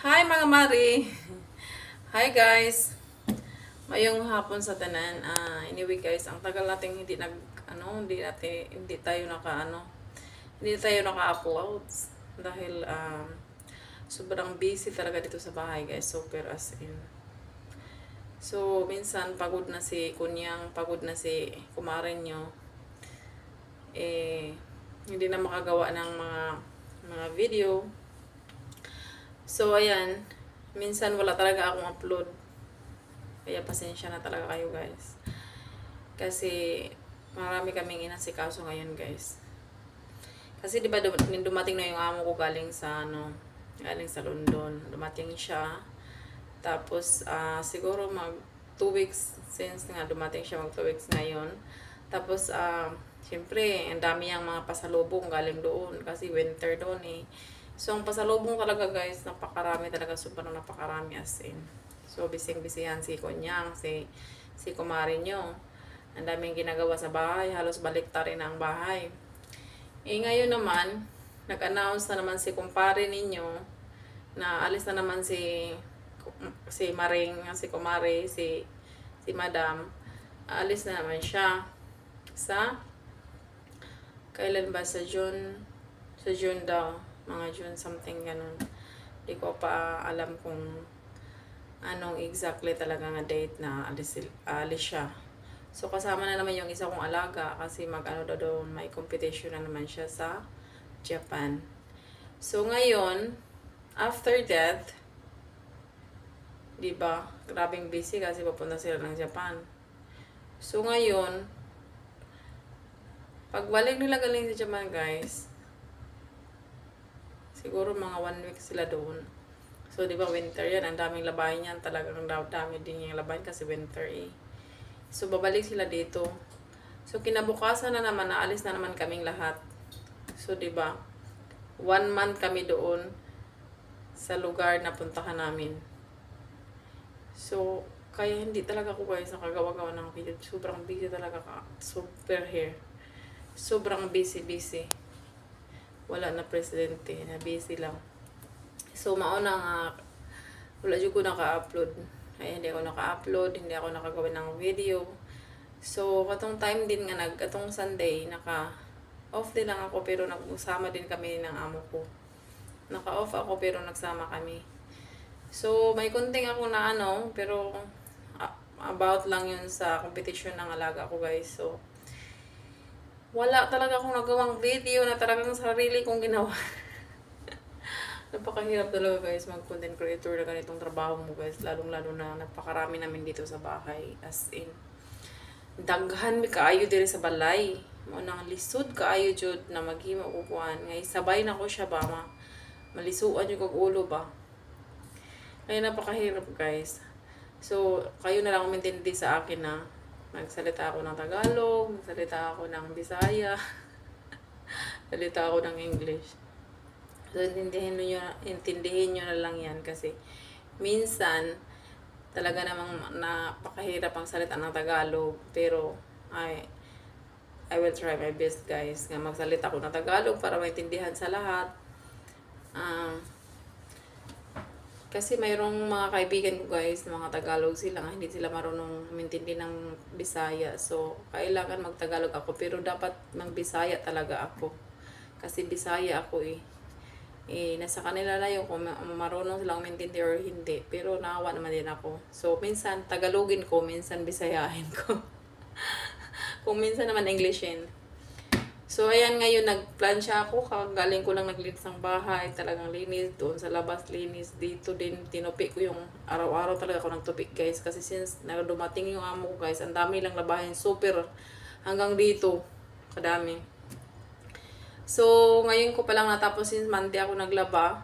Hi mga Mari! Hi guys! Mayong hapon sa tanan. Anyway guys, ang tagal nating hindi tayo naka-upload dahil sobrang busy talaga dito sa bahay guys, super as in. So, minsan pagod na si Kunyang, pagod na si kumarin nyo, hindi na makagawa ng mga video. So, ayan, minsan wala talaga akong upload. Kaya pasensya na talaga kayo guys. Kasi marami kaming inasikaso ngayon guys. Kasi di ba dumating na yung amo ko galing sa London. Dumating siya. Tapos siguro mag 2 weeks since nga dumating siya, mag 2 weeks ngayon. Tapos syempre, ang dami yang mga pasalubong galing doon kasi winter doon eh. So, ang pasalubong talaga guys, napakarami talaga, sobrang napakarami as in. So, bising-bisihan si Kunyang, si kumari nyo. Ang daming ginagawa sa bahay, halos baliktarin na ang bahay. Ngayon naman, nag-announce na naman si kumpare ninyo na alis na naman si Maring, si kumari, si Madam. Alis na naman siya sa kailan ba, sa June daw, mga June something ganun. Di ko pa alam kung anong exactly talaga nga date na alis siya. So kasama na naman yung isa kong alaga kasi doon, may competition na naman siya sa Japan. So ngayon, after that, di ba, grabing busy kasi papunta sila ng Japan. So ngayon, pagbalik nila galing sa Japan guys, siguro mga 1 week sila doon. So, di ba winter yan, ang daming labahin yan, talagang dami din yung labahin kasi winter eh. So, babalik sila dito. So, kinabukasan na naman, naalis na naman kaming lahat. So, di ba 1 month kami doon sa lugar na puntahan namin. So, kaya hindi talaga ako guys nakagawa-gawa ng video. Sobrang busy talaga super here. Sobrang busy. Wala na presidente, na busy lang. So, mauna nga, wala dyan ko naka-upload. Ay, hindi ako naka-upload, hindi ako nakagawa ng video. So, katong time din nga, katong Sunday, naka-off din lang ako, pero nagsama din kami ng amo ko. Naka-off ako, pero nagsama kami. So, may kunting ako na pero about lang yun sa competition ng alaga ko guys. So, wala talaga akong nagawang video na talagang sarili kong ginawa. Napakahirap talaga guys mag-content creator na ganitong trabaho mo guys. Lalong-lalo na napakarami namin dito sa bahay. As in, daghan mi kaayo diri sa balay. Nang lisod kaayo jud na maghimo ko kuan. Ngay sabay na ko siya ba malisuan yung kog ulo ba. Kaya napakahirap guys. So, kayo na lang umintindi sa akin na magsalita ako ng Tagalog, magsalita ako ng Bisaya, salita ako ng English. So, intindihin nyo na lang yan kasi minsan talaga namang napakahirap ang salita ng Tagalog, pero I will try my best guys nga magsalita ako ng Tagalog para maintindihan sa lahat. Kasi mayroong mga kaibigan ko guys, mga Tagalog sila, hindi sila marunong umintindi ng Bisaya. So, kailangan magtagalog ako, pero dapat mag-Bisaya talaga ako. Kasi Bisaya ako nasa kanila na yung kung marunong silang umintindi or hindi. Pero naawa naman din ako. So, minsan Tagalogin ko, minsan Bisayahin ko. Kung minsan naman Englishin. So, ayan ngayon, nagplansya ako. Galing ko lang naglinis ng bahay. Talagang linis. Doon sa labas, linis. Dito din, tinupi ko yung araw-araw talaga ako nagtupi, guys. Kasi since dumating yung amo ko, guys, ang dami lang labahin. Super. Hanggang dito. Kadami. So, ngayon ko palang natapos since Monday ako naglaba.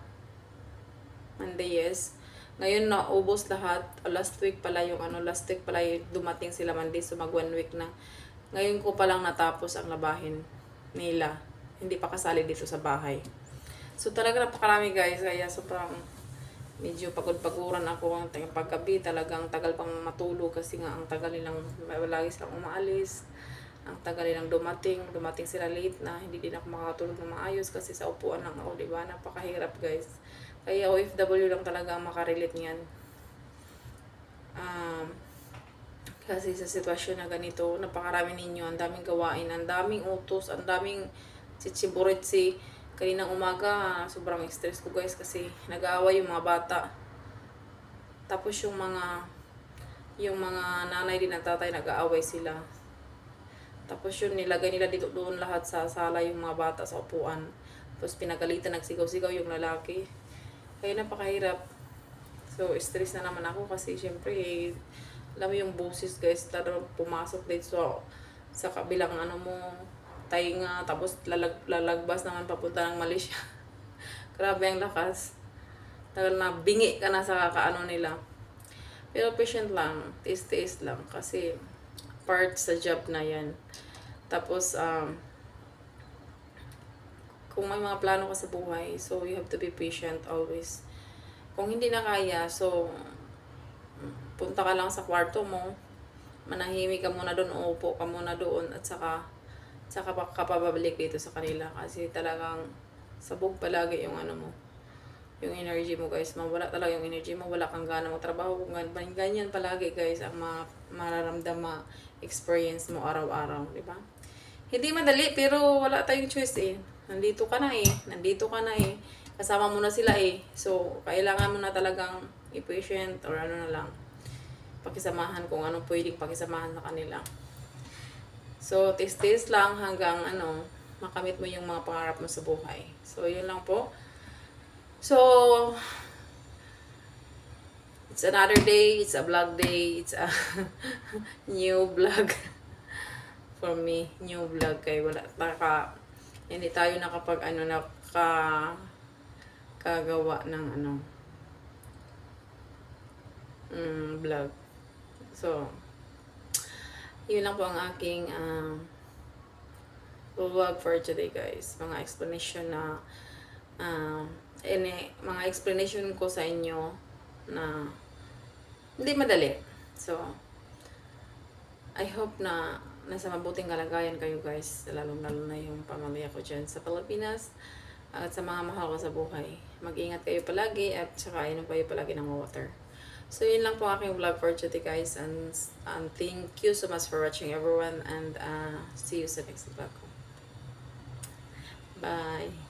Monday, yes. Ngayon, naubos lahat. Last week pala yung dumating sila Monday. So, mag 1 week na. Ngayon ko palang natapos ang labahin nila. Hindi pa kasali dito sa bahay. So talaga napakarami guys. Kaya sobrang medyo pagod-paguran ako. Ang paggabi talagang tagal pang matulog kasi nga ang tagal nilang lagi silang umaalis. Ang tagal nilang dumating sila late na. Hindi din ako makakatulog na maayos kasi sa upuan lang ako, diba? Napakahirap guys. Kaya OFW lang talaga ang makarelate niyan. Kasi sa sitwasyon na ganito, napakarami ninyo, ang daming gawain, ang daming utos, ang daming chichiburitsi. Kaninang umaga, sobrang stress ko guys kasi nag-aaway yung mga bata. Tapos yung mga nanay din at tatay nag-aaway sila. Tapos yun, nilagay nila dito doon lahat sa sala yung mga bata sa upuan. Tapos pinagalitan, nagsigaw-sigaw yung lalaki. Kaya napakahirap. So, stress na naman ako kasi syempre, alam mo yung boses guys, talagang pumasok dito sa kabilang mo, tainga, tapos lalagbas naman papunta ng Malaysia. Grabe ang lakas. Tagal na bingi ka na sa kaano nila. Pero patient lang, tiis-tiis lang kasi part sa job na yan. Tapos, kung may mga plano ka sa buhay, so you have to be patient always. Kung hindi na kaya, so punta ka lang sa kwarto mo, manahimik ka muna doon, uupo ka muna doon, at saka ka pabalik dito sa kanila. Kasi talagang sabog palagi yung mo, yung energy mo guys. Mawala talaga yung energy mo, wala kang gana magtrabaho. Ganyan palagi guys ang mararamdam, experience mo araw-araw, di ba? Hindi madali, pero wala tayong choice eh. Nandito ka na eh. Kasama mo na sila eh. So, kailangan mo na talagang i-patient or na lang. Pakisamahan kung anong pwedeng pakisamahan sa kanila. So, tis-tis lang hanggang makamit mo yung mga pangarap mo sa buhay. So, yun lang po. So, it's another day. It's a vlog day. It's a new vlog. For me, new vlog kay hindi tayo nakapag kagawa ng vlog. So, yun lang po ang aking vlog for today guys. Mga explanation na mga explanation ko sa inyo na hindi madali. So, I hope na nasa mabuting kalagayan kayo guys, lalong-lalo na yung pamilya ko dyan sa Pilipinas at sa mga mahal ko sa buhay. Mag-ingat kayo palagi at saka inom kayo palagi ng water. So, yun lang po aking vlog for today guys, and thank you so much for watching everyone, and see you sa next vlog ko. Bye!